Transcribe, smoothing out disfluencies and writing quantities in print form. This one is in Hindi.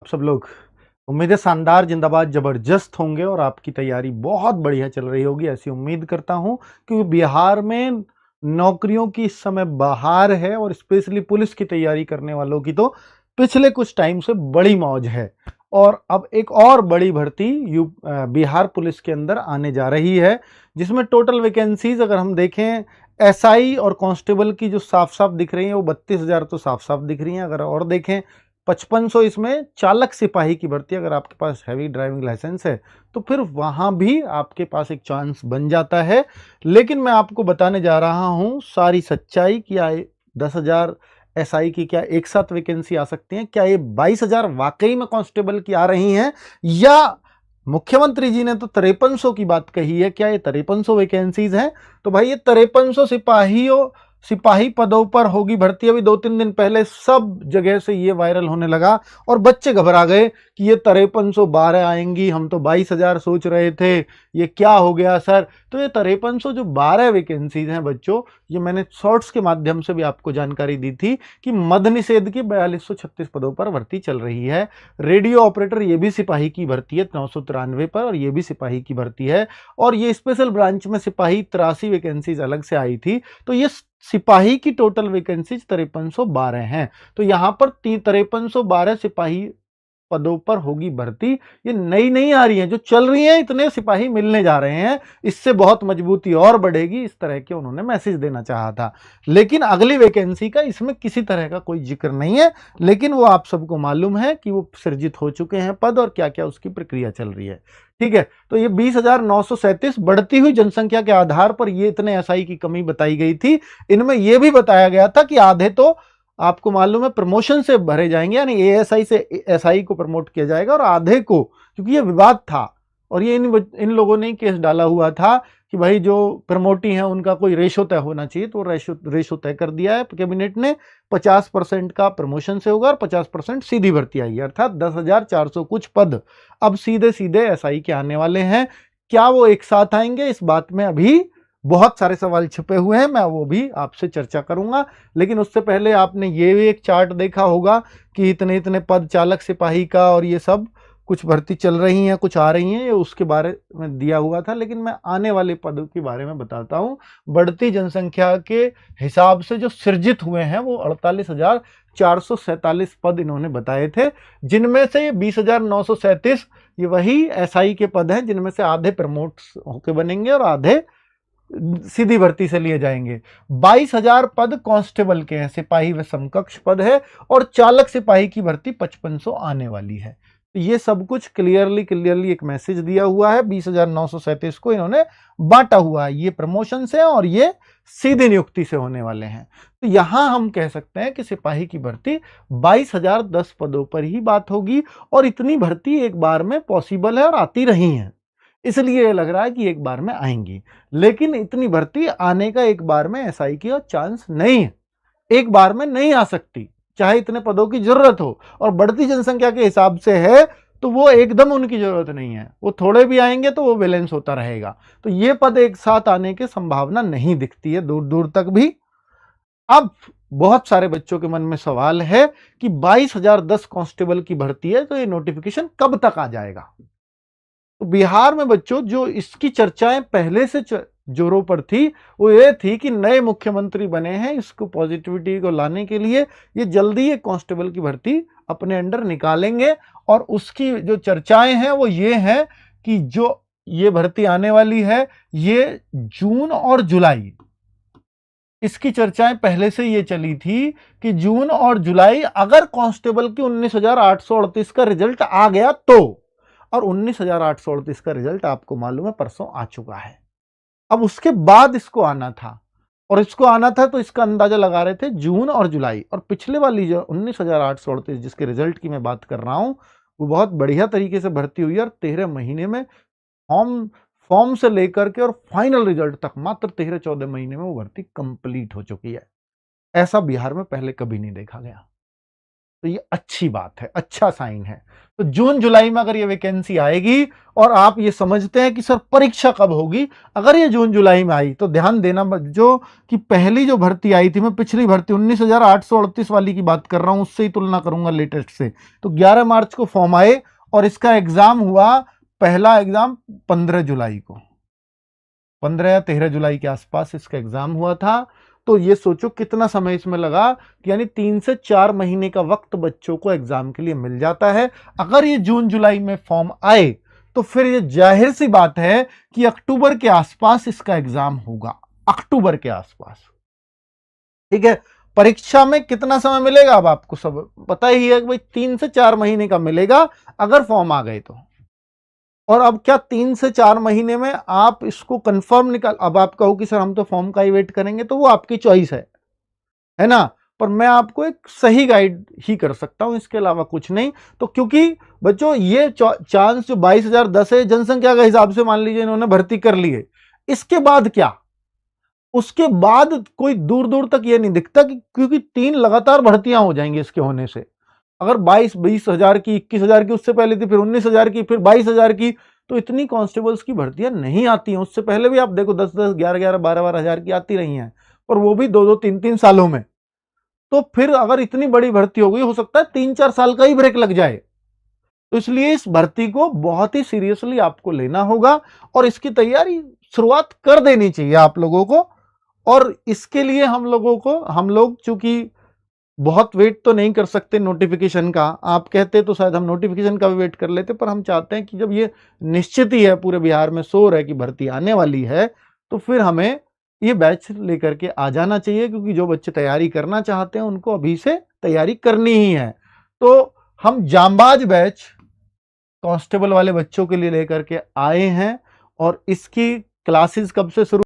सब लोग उम्मीद है शानदार जिंदाबाद जबरदस्त होंगे और आपकी तैयारी बहुत बढ़िया चल रही होगी, ऐसी उम्मीद करता हूं। क्योंकि बिहार में नौकरियों की इस समय बहार है और स्पेशली पुलिस की तैयारी करने वालों की तो पिछले कुछ टाइम से बड़ी मौज है। और अब एक और बड़ी भर्ती बिहार पुलिस के अंदर आने जा रही है, जिसमें टोटल वैकेंसीज अगर हम देखें एसआई और कांस्टेबल की जो साफ साफ दिख रही है वो 32,000 तो साफ साफ दिख रही हैं। अगर और देखें 5500 इसमें चालक सिपाही की भर्ती, अगर आपके पास हैवी ड्राइविंग लाइसेंस है तो फिर वहां भी आपके पास एक चांस बन जाता है। लेकिन मैं आपको बताने जा रहा हूं सारी सच्चाई, क्या 10,000 एसआई की क्या एक साथ वैकेंसी आ सकती है, क्या ये 22,000 वाकई में कांस्टेबल की आ रही हैं, या मुख्यमंत्री जी ने तो 5300 की बात कही है, क्या ये 5300 वैकेंसीज हैं। तो भाई ये 5300 सिपाही पदों पर होगी भर्ती। अभी 2-3 दिन पहले सब जगह से ये वायरल होने लगा और बच्चे घबरा गए कि ये 5312 आएंगी, हम तो 22,000 सोच रहे थे, ये क्या हो गया सर। तो ये 5300 जो 12 वैकेंसीज हैं बच्चों, ये मैंने शॉर्ट्स के माध्यम से भी आपको जानकारी दी थी कि मद निषेध की 4236 पदों पर भर्ती चल रही है। रेडियो ऑपरेटर ये भी सिपाही की भर्ती है 993 पर, और ये भी सिपाही की भर्ती है। और ये स्पेशल ब्रांच में सिपाही 83 वैकेंसीज अलग से आई थी। तो ये सिपाही की टोटल वैकेंसीज 5312 हैं। तो यहां पर 5312 सिपाही पदों पर होगी भर्ती। ये नई नहीं आ रही है, जो चल रही है इतने सिपाही मिलने जा रहे हैं, इससे बहुत मजबूती और बढ़ेगी, इस तरह के उन्होंने मैसेज देना चाहा था। लेकिन अगली वैकेंसी का इसमें किसी तरह का कोई जिक्र नहीं है, लेकिन वो आप सबको मालूम है कि वो सृजित हो चुके हैं पद और क्या क्या उसकी प्रक्रिया चल रही है। ठीक है, तो ये 20,937 बढ़ती हुई जनसंख्या के आधार पर ये इतने एसआई की कमी बताई गई थी। इनमें यह भी बताया गया था कि आधे तो आपको मालूम है प्रमोशन से भरे जाएंगे, यानी एएसआई से एसआई को प्रमोट किया जाएगा, और आधे को, क्योंकि ये विवाद था और ये इन लोगों ने केस डाला हुआ था कि भाई जो प्रमोटी हैं उनका कोई रेशो तय होना चाहिए, तो रेशो तय कर दिया है कैबिनेट ने। 50% का प्रमोशन से होगा और 50% सीधी भर्ती आएगी, अर्थात 10,400 कुछ पद अब सीधे सीधे एसआई के आने वाले हैं। क्या वो एक साथ आएंगे, इस बात में अभी बहुत सारे सवाल छिपे हुए हैं, मैं वो भी आपसे चर्चा करूंगा। लेकिन उससे पहले आपने ये भी एक चार्ट देखा होगा कि इतने इतने पद चालक सिपाही का और ये सब कुछ भर्ती चल रही हैं, कुछ आ रही हैं, ये उसके बारे में दिया हुआ था। लेकिन मैं आने वाले पदों के बारे में बताता हूं। बढ़ती जनसंख्या के हिसाब से जो सृजित हुए हैं वो 48,447 पद इन्होंने बताए थे, जिनमें से ये 20,937 ये वही एसआई के पद हैं, जिनमें से आधे प्रमोट होके बनेंगे और आधे सीधी भर्ती से लिए जाएंगे। 22,000 पद कांस्टेबल के हैं, सिपाही व समकक्ष पद है, और चालक सिपाही की भर्ती 5500 आने वाली है। तो ये सब कुछ क्लियरली एक मैसेज दिया हुआ है। 20,937 को इन्होंने बांटा हुआ है, ये प्रमोशन से और ये सीधी नियुक्ति से होने वाले हैं। तो यहां हम कह सकते हैं कि सिपाही की भर्ती 22,010 पदों पर ही बात होगी, और इतनी भर्ती एक बार में पॉसिबल है और आती रही है, इसलिए लग रहा है कि एक बार में आएंगी। लेकिन इतनी भर्ती आने का एक बार में एसआई की चांस नहीं है, एक बार में नहीं आ सकती, चाहे इतने पदों की जरूरत हो। और बढ़ती जनसंख्या के हिसाब से है तो वो एकदम उनकी जरूरत नहीं है, वो थोड़े भी आएंगे तो वो बैलेंस होता रहेगा। तो ये पद एक साथ आने की संभावना नहीं दिखती है दूर दूर तक भी। अब बहुत सारे बच्चों के मन में सवाल है कि 22,010 कांस्टेबल की भर्ती है, तो ये नोटिफिकेशन कब तक आ जाएगा। तो बिहार में बच्चों जो इसकी चर्चाएं पहले से जोरों पर थी, वो ये थी कि नए मुख्यमंत्री बने हैं, इसको पॉजिटिविटी को लाने के लिए ये जल्दी एक कांस्टेबल की भर्ती अपने अंडर निकालेंगे। और उसकी जो चर्चाएं हैं वो ये हैं कि जो ये भर्ती आने वाली है ये जून और जुलाई, इसकी चर्चाएं पहले से ये चली थी कि जून और जुलाई अगर कांस्टेबल की 19,838 का रिजल्ट आ गया तो, और 19,838 का रिजल्ट आपको मालूम है परसों आ चुका है। अब उसके बाद इसको आना था, और इसको आना था तो इसका अंदाजा लगा रहे थे जून और जुलाई। और पिछले वाली जो 19,838 जिसके रिजल्ट की मैं बात कर रहा हूं, वो बहुत बढ़िया तरीके से भर्ती हुई है, और 13 महीने में फॉर्म से लेकर के और फाइनल रिजल्ट तक मात्र 13-14 महीने में वो भर्ती कंप्लीट हो चुकी है। ऐसा बिहार में पहले कभी नहीं देखा गया। तो ये अच्छी बात है, अच्छा साइन है। तो जून जुलाई में अगर ये वैकेंसी आएगी और आप ये समझते हैं कि सर परीक्षा कब होगी, अगर ये जून जुलाई में आई तो ध्यान देना जो कि पहली जो भर्ती आई थी, मैं पिछली भर्ती 19,838 वाली की बात कर रहा हूं, उससे ही तुलना करूंगा लेटेस्ट से। तो 11 मार्च को फॉर्म आए और इसका एग्जाम हुआ, पहला एग्जाम 15 जुलाई को, 15 या 13 जुलाई के आसपास इसका एग्जाम हुआ था। तो ये सोचो कितना समय इसमें लगा, यानी 3 से 4 महीने का वक्त बच्चों को एग्जाम के लिए मिल जाता है। अगर ये जून जुलाई में फॉर्म आए तो फिर ये जाहिर सी बात है कि अक्टूबर के आसपास इसका एग्जाम होगा, अक्टूबर के आसपास। ठीक है, परीक्षा में कितना समय मिलेगा अब आपको सब पता ही है कि भाई 3 से 4 महीने का मिलेगा अगर फॉर्म आ गए तो। और अब क्या 3 से 4 महीने में आप इसको कंफर्म निकाल, अब आप कहो कि सर हम तो फॉर्म का ही वेट करेंगे, तो वो आपकी चॉइस है ना। पर मैं आपको एक सही गाइड ही कर सकता हूं, इसके अलावा कुछ नहीं। तो क्योंकि बच्चों ये चांस जो 22,010 है, जनसंख्या के हिसाब से मान लीजिए इन्होंने भर्ती कर ली है, इसके बाद क्या, उसके बाद कोई दूर दूर तक ये नहीं दिखता कि, क्योंकि 3 लगातार भर्तियां हो जाएंगी इसके होने से। अगर 20,000 की, 21,000 की, उससे पहले थी, फिर 19,000 की, फिर 22,000 की, तो इतनी कांस्टेबल्स की भर्तियां नहीं आती हैं। उससे पहले भी आप देखो 10-10, 11-11, 12-12 हजार की आती रही हैं, पर वो भी 2-2, 3-3 सालों में। तो फिर अगर इतनी बड़ी भर्ती हो गई, हो सकता है 3-4 साल का ही ब्रेक लग जाए। तो इसलिए इस भर्ती को बहुत ही सीरियसली आपको लेना होगा और इसकी तैयारी शुरुआत कर देनी चाहिए आप लोगों को। और इसके लिए हम लोग चूंकि बहुत वेट तो नहीं कर सकते नोटिफिकेशन का, आप कहते तो शायद हम नोटिफिकेशन का भी वेट कर लेते, पर हम चाहते हैं कि जब ये निश्चित ही है, पूरे बिहार में शोर है कि भर्ती आने वाली है, तो फिर हमें ये बैच लेकर के आ जाना चाहिए, क्योंकि जो बच्चे तैयारी करना चाहते हैं उनको अभी से तैयारी करनी ही है। तो हम जांबाज बैच कांस्टेबल वाले बच्चों के लिए लेकर के आए हैं और इसकी क्लासेस कब से शुरू